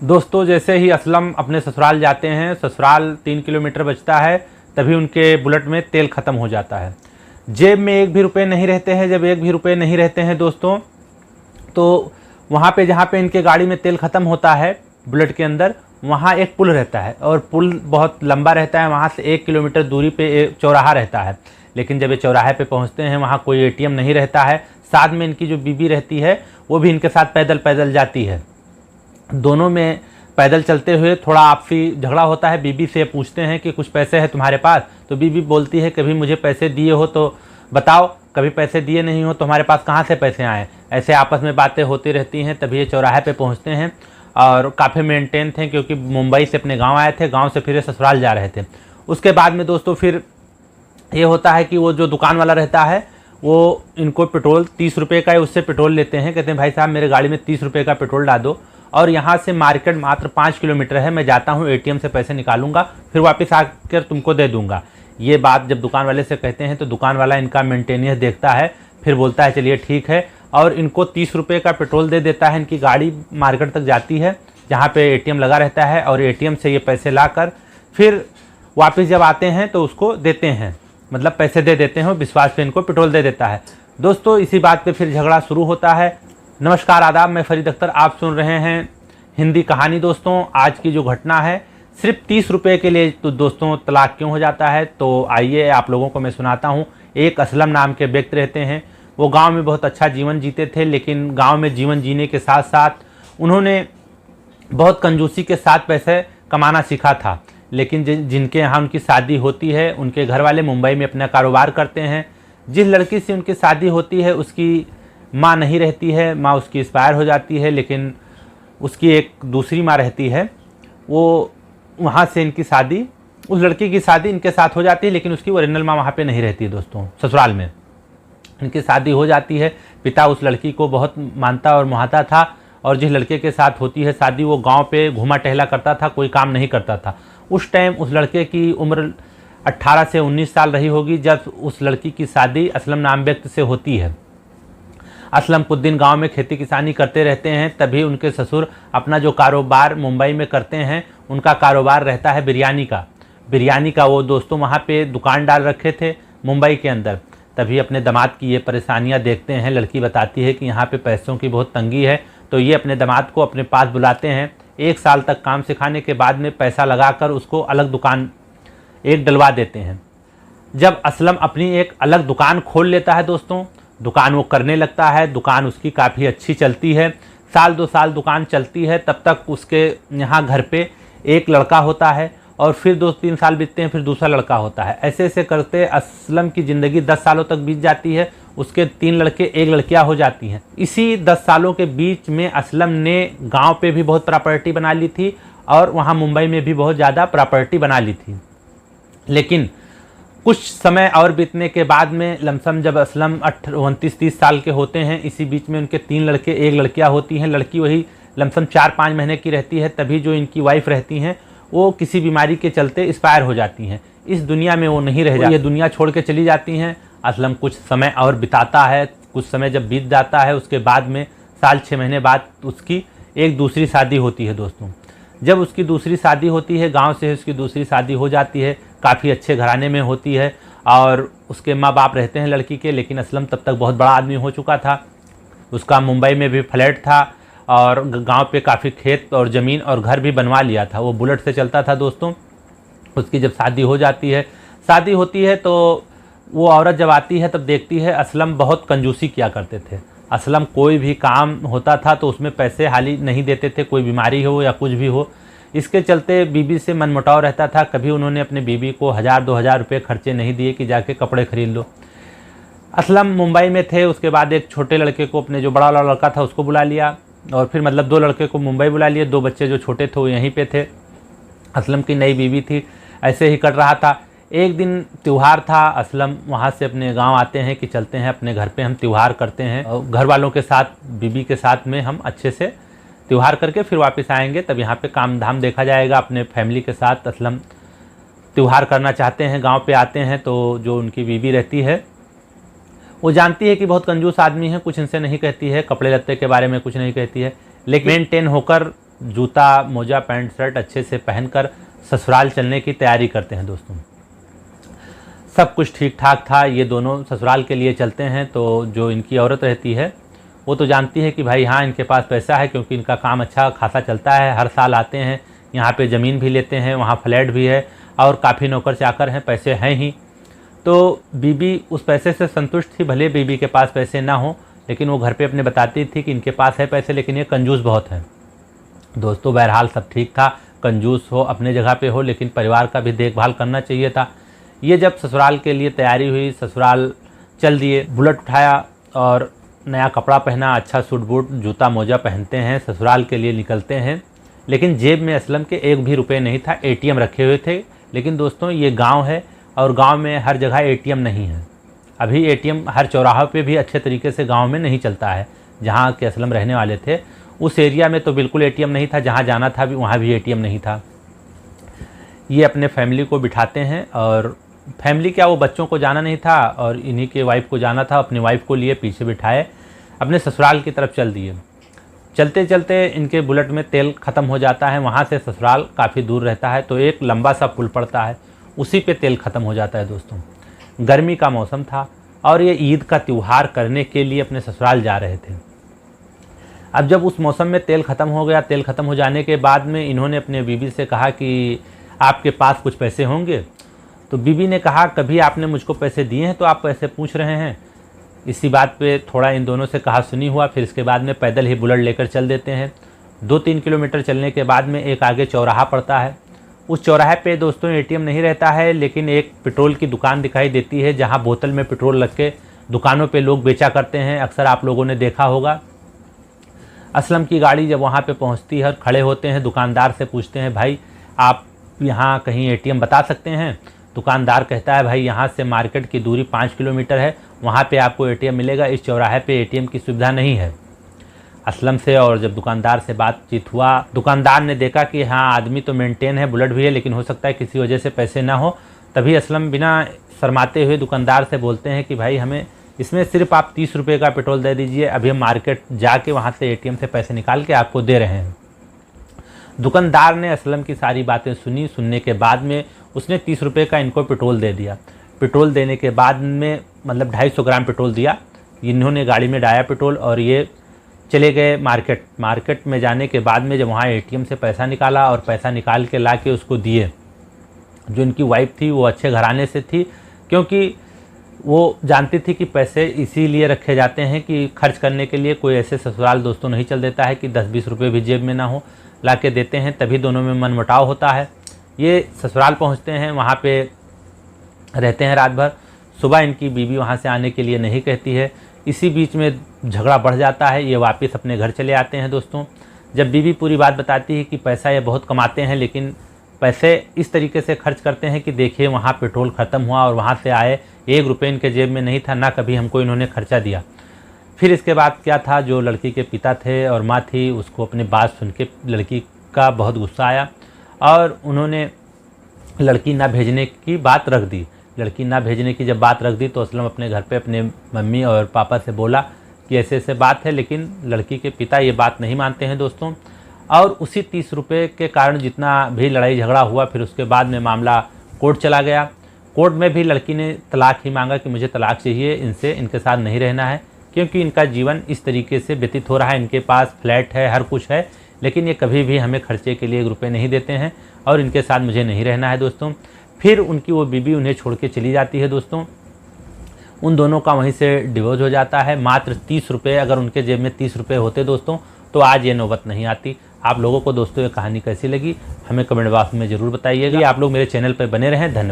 दोस्तों, जैसे ही असलम अपने ससुराल जाते हैं, ससुराल 3 किलोमीटर बचता है, तभी उनके बुलेट में तेल ख़त्म हो जाता है। जेब में एक भी रुपए नहीं रहते हैं। जब एक भी रुपए नहीं रहते हैं दोस्तों, तो वहाँ पे जहाँ पे इनके गाड़ी में तेल ख़त्म होता है बुलेट के अंदर, वहाँ एक पुल रहता है और पुल बहुत लंबा रहता है। वहाँ से 1 किलोमीटर दूरी पे एक चौराहा रहता है। लेकिन जब ये चौराहे पे पहुँचते हैं, वहाँ कोई एटीएम नहीं रहता है। साथ में इनकी जो बीबी रहती है, वो भी इनके साथ पैदल पैदल जाती है। दोनों में पैदल चलते हुए थोड़ा आपसी झगड़ा होता है। बीबी से पूछते हैं कि कुछ पैसे हैं तुम्हारे पास, तो बीबी बोलती है कभी मुझे पैसे दिए हो तो बताओ, कभी पैसे दिए नहीं हो तो हमारे पास कहाँ से पैसे आए। ऐसे आपस में बातें होती रहती हैं। तभी ये चौराहे पे पहुँचते हैं और काफ़ी मेंटेन थे, क्योंकि मुंबई से अपने गाँव आए थे, गाँव से फिर ससुराल जा रहे थे। उसके बाद में दोस्तों फिर ये होता है कि वो जो दुकान वाला रहता है, वो इनको पेट्रोल 30 रुपये का है, उससे पेट्रोल लेते हैं। कहते हैं भाई साहब मेरे गाड़ी में 30 रुपये का पेट्रोल डाल दो, और यहाँ से मार्केट मात्र 5 किलोमीटर है, मैं जाता हूँ एटीएम से पैसे निकालूंगा, फिर वापस आकर तुमको दे दूंगा। ये बात जब दुकान वाले से कहते हैं तो दुकान वाला इनका मेंटेनेंस देखता है, फिर बोलता है चलिए ठीक है, और इनको 30 रुपये का पेट्रोल दे देता है। इनकी गाड़ी मार्केट तक जाती है जहाँ पे एटीएम लगा रहता है, और एटीएम से ये पैसे लाकर फिर वापस जब आते हैं तो उसको देते हैं, मतलब पैसे दे देते हैं। विश्वास पे इनको पेट्रोल दे देता है। दोस्तों, इसी बात पे फिर झगड़ा शुरू होता है। नमस्कार, आदाब, मैं फरीद अख्तर, आप सुन रहे हैं हिंदी कहानी। दोस्तों, आज की जो घटना है, सिर्फ 30 रुपये के लिए तो दोस्तों तलाक क्यों हो जाता है, तो आइए आप लोगों को मैं सुनाता हूँ। एक असलम नाम के व्यक्ति रहते हैं। वो गांव में बहुत अच्छा जीवन जीते थे, लेकिन गांव में जीवन जीने के साथ साथ उन्होंने बहुत कंजूसी के साथ पैसे कमाना सीखा था। लेकिन जिनके यहाँ उनकी शादी होती है, उनके घर वाले मुंबई में अपना कारोबार करते हैं। जिस लड़की से उनकी शादी होती है, उसकी माँ नहीं रहती है, माँ उसकी एक्सपायर हो जाती है, लेकिन उसकी एक दूसरी माँ रहती है। वो वहाँ से इनकी शादी, उस लड़की की शादी इनके साथ हो जाती है, लेकिन उसकी ओरिजिनल माँ वहाँ पे नहीं रहती है। दोस्तों, ससुराल में इनकी शादी हो जाती है। पिता उस लड़की को बहुत मानता और मुहाता था, और जिस लड़के के साथ होती है शादी, वो गाँव पे घूमा टहला करता था, कोई काम नहीं करता था। उस टाइम उस लड़के की उम्र 18 से 19 साल रही होगी जब उस लड़की की शादी असलम नाम व्यक्ति से होती है। असलम कुछ दिन गांव में खेती किसानी करते रहते हैं। तभी उनके ससुर अपना जो कारोबार मुंबई में करते हैं, उनका कारोबार रहता है बिरयानी का। वो दोस्तों वहाँ पे दुकान डाल रखे थे मुंबई के अंदर। तभी अपने दामाद की ये परेशानियाँ देखते हैं। लड़की बताती है कि यहाँ पे पैसों की बहुत तंगी है, तो ये अपने दामाद को अपने पास बुलाते हैं। 1 साल तक काम सिखाने के बाद में पैसा लगाकर उसको अलग दुकान एक डलवा देते हैं। जब असलम अपनी एक अलग दुकान खोल लेता है दोस्तों, दुकान वो करने लगता है। दुकान उसकी काफ़ी अच्छी चलती है। 1-2 साल दुकान चलती है, तब तक उसके यहाँ घर पे एक लड़का होता है, और फिर 2-3 साल बीतते हैं, फिर दूसरा लड़का होता है। ऐसे ऐसे करते असलम की ज़िंदगी 10 सालों तक बीत जाती है। उसके 3 लड़के 1 लड़कियां हो जाती हैं। इसी 10 सालों के बीच में असलम ने गांव पे भी बहुत प्रॉपर्टी बना ली थी, और वहाँ मुंबई में भी बहुत ज़्यादा प्रॉपर्टी बना ली थी। लेकिन कुछ समय और बीतने के बाद में लमसम जब असलम 29-30 साल के होते हैं, इसी बीच में उनके 3 लड़के 1 लड़कियां होती हैं। लड़की वही लमसम 4-5 महीने की रहती है। तभी जो इनकी वाइफ रहती हैं, वो किसी बीमारी के चलते एक्सपायर हो जाती हैं। इस दुनिया में वो नहीं रह जाती, ये दुनिया छोड़ के चली जाती हैं। असलम कुछ समय और बिताता है। कुछ समय जब बीत जाता है, उसके बाद में 6 महीने बाद उसकी एक दूसरी शादी होती है। दोस्तों, जब उसकी दूसरी शादी होती है, गांव से उसकी दूसरी शादी हो जाती है, काफ़ी अच्छे घराने में होती है, और उसके माँ बाप रहते हैं लड़की के। लेकिन असलम तब तक बहुत बड़ा आदमी हो चुका था। उसका मुंबई में भी फ्लैट था, और गांव पे काफ़ी खेत और ज़मीन और घर भी बनवा लिया था। वो बुलेट से चलता था। दोस्तों, उसकी जब शादी हो जाती है, शादी होती है, तो वो औरत जब आती है तब देखती है असलम बहुत कंजूसी किया करते थे। असलम कोई भी काम होता था तो उसमें पैसे हाली नहीं देते थे, कोई बीमारी हो या कुछ भी हो। इसके चलते बीबी से मनमुटाव रहता था। कभी उन्होंने अपनी बीबी को 1000-2000 रुपये खर्चे नहीं दिए कि जाके कपड़े खरीद लो। असलम मुंबई में थे। उसके बाद एक छोटे लड़के को, अपने जो बड़ा वाला लड़का था, उसको बुला लिया, और फिर मतलब 2 लड़के को मुंबई बुला लिए। 2 बच्चे जो छोटे थे वो यहीं पे थे। असलम की नई बीवी थी। ऐसे ही कट रहा था। एक दिन त्यौहार था। असलम वहाँ से अपने गांव आते हैं कि चलते हैं अपने घर पे, हम त्यौहार करते हैं, और घर वालों के साथ, बीबी के साथ में हम अच्छे से त्यौहार करके फिर वापस आएंगे, तब यहाँ पे काम धाम देखा जाएगा। अपने फैमिली के साथ असलम त्यौहार करना चाहते हैं। गांव पे आते हैं तो जो उनकी बीबी रहती है, वो जानती है कि बहुत कंजूस आदमी है, कुछ इनसे नहीं कहती है, कपड़े लत्ते के बारे में कुछ नहीं कहती है, लेकिन मेंटेन होकर जूता मोजा पैंट शर्ट अच्छे से पहनकर ससुराल चलने की तैयारी करते हैं दोस्तों। सब कुछ ठीक ठाक था, ये दोनों ससुराल के लिए चलते हैं। तो जो इनकी औरत रहती है वो तो जानती है कि भाई हाँ इनके पास पैसा है, क्योंकि इनका काम अच्छा खासा चलता है, हर साल आते हैं यहाँ पे ज़मीन भी लेते हैं, वहाँ फ्लैट भी है और काफ़ी नौकर चाकर हैं, पैसे हैं ही। तो बीबी उस पैसे से संतुष्ट थी, भले बीबी के पास पैसे ना हो, लेकिन वो घर पे अपने बताती थी कि इनके पास है पैसे लेकिन ये कंजूस बहुत है। दोस्तों बहरहाल सब ठीक था, कंजूस हो अपने जगह पे हो, लेकिन परिवार का भी देखभाल करना चाहिए था। ये जब ससुराल के लिए तैयारी हुई, ससुराल चल दिए, बुलेट उठाया और नया कपड़ा पहना, अच्छा सूट बूट जूता मोजा पहनते हैं, ससुराल के लिए निकलते हैं। लेकिन जेब में असलम के एक भी रुपये नहीं था, एटीएम रखे हुए थे। लेकिन दोस्तों ये गांव है और गांव में हर जगह एटीएम नहीं है। अभी एटीएम हर चौराहे पे भी अच्छे तरीके से गांव में नहीं चलता है। जहां के असलम रहने वाले थे उस एरिया में तो बिल्कुल एटीएम नहीं था, जहां जाना था भी वहां भी एटीएम नहीं था। ये अपने फैमिली को बिठाते हैं, और फैमिली क्या, वो बच्चों को जाना नहीं था और इन्हीं के वाइफ को जाना था। अपनी वाइफ को लिए पीछे बिठाए, अपने ससुराल की तरफ चल दिए। चलते चलते इनके बुलेट में तेल ख़त्म हो जाता है। वहाँ से ससुराल काफ़ी दूर रहता है, तो एक लंबा सा पुल पड़ता है, उसी पे तेल ख़त्म हो जाता है दोस्तों। गर्मी का मौसम था और ये ईद का त्यौहार करने के लिए अपने ससुराल जा रहे थे। अब जब उस मौसम में तेल ख़त्म हो गया, तेल ख़त्म हो जाने के बाद में इन्होंने अपने बीवी से कहा कि आपके पास कुछ पैसे होंगे। तो बीवी ने कहा कभी आपने मुझको पैसे दिए हैं तो आप पैसे पूछ रहे हैं। इसी बात पे थोड़ा इन दोनों से कहा सुनी हुआ। फिर इसके बाद में पैदल ही बुलेट लेकर चल देते हैं। 2-3 किलोमीटर चलने के बाद में एक आगे चौराहा पड़ता है। उस चौराहे पे दोस्तों एटीएम नहीं रहता है, लेकिन एक पेट्रोल की दुकान दिखाई देती है, जहाँ बोतल में पेट्रोल लग के दुकानों पे लोग बेचा करते हैं। अक्सर आप लोगों ने देखा होगा। असलम की गाड़ी जब वहाँ पे पहुँचती है, खड़े होते हैं, दुकानदार से पूछते हैं भाई आप यहाँ कहीं एटीएम बता सकते हैं। दुकानदार कहता है भाई यहाँ से मार्केट की दूरी 5 किलोमीटर है, वहाँ पे आपको एटीएम मिलेगा, इस चौराहे पे एटीएम की सुविधा नहीं है। असलम से और जब दुकानदार से बातचीत हुआ, दुकानदार ने देखा कि हाँ आदमी तो मेंटेन है, बुलेट भी है, लेकिन हो सकता है किसी वजह से पैसे ना हो। तभी असलम बिना शर्माते हुए दुकानदार से बोलते हैं कि भाई हमें इसमें सिर्फ आप 30 रुपये का पेट्रोल दे दीजिए, अभी हम मार्केट जाके वहाँ से एटीएम से पैसे निकाल के आपको दे रहे हैं। दुकानदार ने असलम की सारी बातें सुनी। सुनने के बाद में उसने 30 रुपये का इनको पेट्रोल दे दिया। पेट्रोल देने के बाद में मतलब 250 ग्राम पेट्रोल दिया। इन्होंने गाड़ी में डाया पेट्रोल और ये चले गए मार्केट। मार्केट में जाने के बाद में जब वहाँ एटीएम से पैसा निकाला और पैसा निकाल के ला के उसको दिए। जो इनकी वाइफ थी वो अच्छे घराने से थी, क्योंकि वो जानती थी कि पैसे इसीलिए रखे जाते हैं कि खर्च करने के लिए। कोई ऐसे ससुराल दोस्तों नहीं चल देता है कि 10-20 रुपये भी जेब में ना हो, ला के देते हैं, तभी दोनों में मनमुटाव होता है। ये ससुराल पहुंचते हैं, वहाँ पे रहते हैं रात भर। सुबह इनकी बीवी वहाँ से आने के लिए नहीं कहती है। इसी बीच में झगड़ा बढ़ जाता है, ये वापस अपने घर चले आते हैं दोस्तों। जब बीवी पूरी बात बताती है कि पैसा ये बहुत कमाते हैं, लेकिन पैसे इस तरीके से खर्च करते हैं कि देखिए वहाँ पेट्रोल ख़त्म हुआ और वहाँ से आए 1 रुपये इनके जेब में नहीं था, ना कभी हमको इन्होंने खर्चा दिया। फिर इसके बाद क्या था, जो लड़की के पिता थे और माँ थी, उसको अपनी बात सुन के लड़की का बहुत गुस्सा आया और उन्होंने लड़की ना भेजने की बात रख दी। लड़की ना भेजने की जब बात रख दी तो असलम अपने घर पे अपने मम्मी और पापा से बोला कि ऐसे ऐसे बात है, लेकिन लड़की के पिता ये बात नहीं मानते हैं दोस्तों। और उसी 30 रुपये के कारण जितना भी लड़ाई झगड़ा हुआ, फिर उसके बाद में मामला कोर्ट चला गया। कोर्ट में भी लड़की ने तलाक ही मांगा कि मुझे तलाक चाहिए, इनके साथ नहीं रहना है, क्योंकि इनका जीवन इस तरीके से व्यतीत हो रहा है। इनके पास फ्लैट है, हर कुछ है, लेकिन ये कभी भी हमें खर्चे के लिए 1 रुपये नहीं देते हैं और इनके साथ मुझे नहीं रहना है दोस्तों। फिर उनकी वो बीवी उन्हें छोड़ के चली जाती है दोस्तों। उन दोनों का वहीं से डिवोर्स हो जाता है। मात्र 30 रुपये, अगर उनके जेब में 30 रुपये होते दोस्तों तो आज ये नौबत नहीं आती। आप लोगों को दोस्तों ये कहानी कैसी लगी हमें कमेंट बॉक्स में ज़रूर बताइएगा। आप लोग मेरे चैनल पर बने रहें। धन्यवाद।